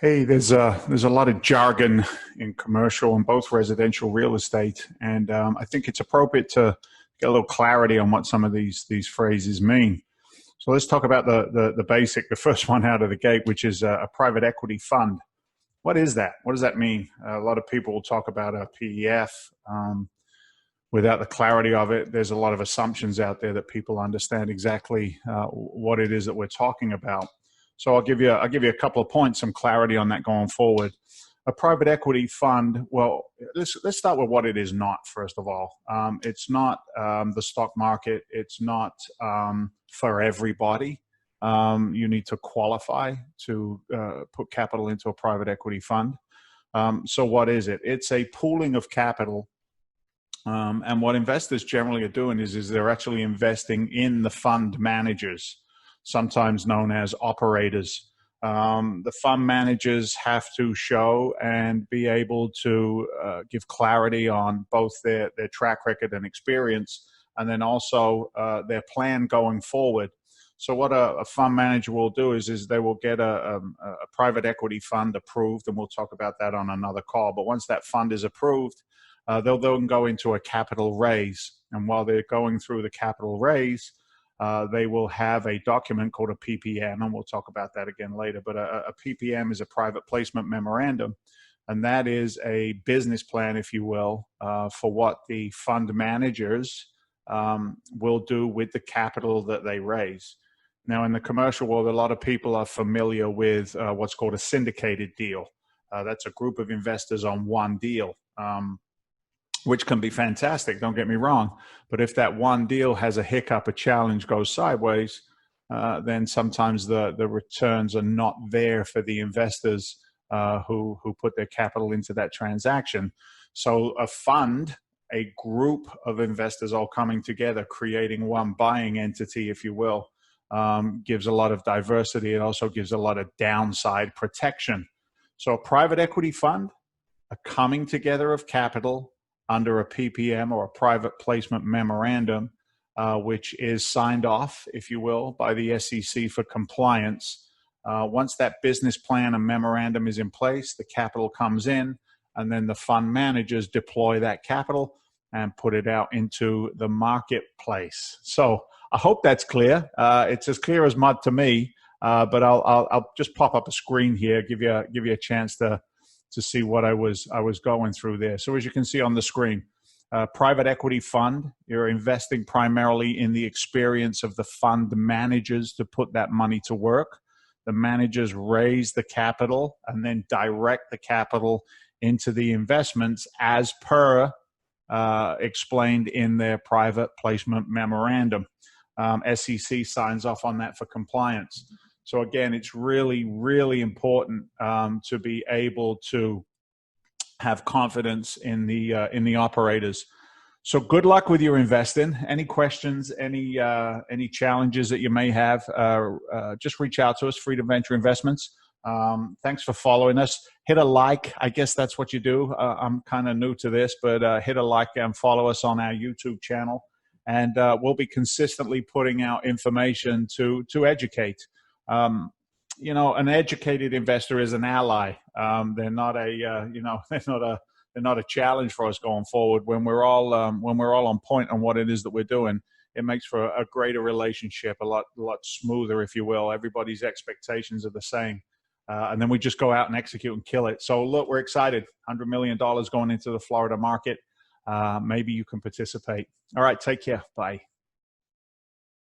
Hey, there's a lot of jargon in commercial and both residential real estate, and I think it's appropriate to get a little clarity on what some of these phrases mean. So let's talk about the basic, the first one out of the gate, which is a private equity fund. What is that? What does that mean? A lot of people will talk about a PEF without the clarity of it. There's a lot of assumptions out there that people understand exactly what it is that we're talking about. So I'll give you a couple of points, some clarity on that going forward. A private equity fund, well, let's start with what it is not, first of all. It's not the stock market. It's not for everybody. You need to qualify to put capital into a private equity fund. So what is it? It's a pooling of capital. And what investors generally are doing is they're actually investing in the fund managers, sometimes known as operators. The fund managers have to show and be able to give clarity on both their track record and experience, and then also their plan going forward. So what a fund manager will do is they will get a private equity fund approved, and we'll talk about that on another call. But once that fund is approved, they'll then go into a capital raise. And while they're going through the capital raise, they will have a document called a PPM, and we'll talk about that again later. But a PPM is a private placement memorandum, and that is a business plan, if you will, for what the fund managers will do with the capital that they raise. Now, in the commercial world, a lot of people are familiar with what's called a syndicated deal. That's a group of investors on one deal. Which can be fantastic, don't get me wrong. But if that one deal has a hiccup, a challenge, goes sideways, then sometimes the returns are not there for the investors who put their capital into that transaction. So a fund, a group of investors all coming together, creating one buying entity, if you will, gives a lot of diversity. It also gives a lot of downside protection. So a private equity fund, a coming together of capital under a PPM or a private placement memorandum, which is signed off, if you will, by the SEC for compliance. Once that business plan and memorandum is in place, the capital comes in, and then the fund managers deploy that capital and put it out into the marketplace. So I hope that's clear. It's as clear as mud to me, but I'll just pop up a screen here, give you a chance to see what I was going through there. So as you can see on the screen, private equity fund, you're investing primarily in the experience of the fund managers to put that money to work. The managers raise the capital and then direct the capital into the investments as per explained in their private placement memorandum. SEC signs off on that for compliance. So again, it's really, really important to be able to have confidence in the operators. So good luck with your investing. Any questions, any challenges that you may have, just reach out to us, Freedom Venture Investments. Thanks for following us. Hit a like. I guess that's what you do. I'm kind of new to this, but hit a like and follow us on our YouTube channel. And we'll be consistently putting out information to educate. You know, an educated investor is an ally. They're not they're not a challenge for us going forward. When we're all on point on what it is that we're doing, it makes for a greater relationship, a lot smoother, if you will. Everybody's expectations are the same, and then we just go out and execute and kill it. So look, we're excited. $100 million going into the Florida market. Maybe you can participate. All right, take care. Bye.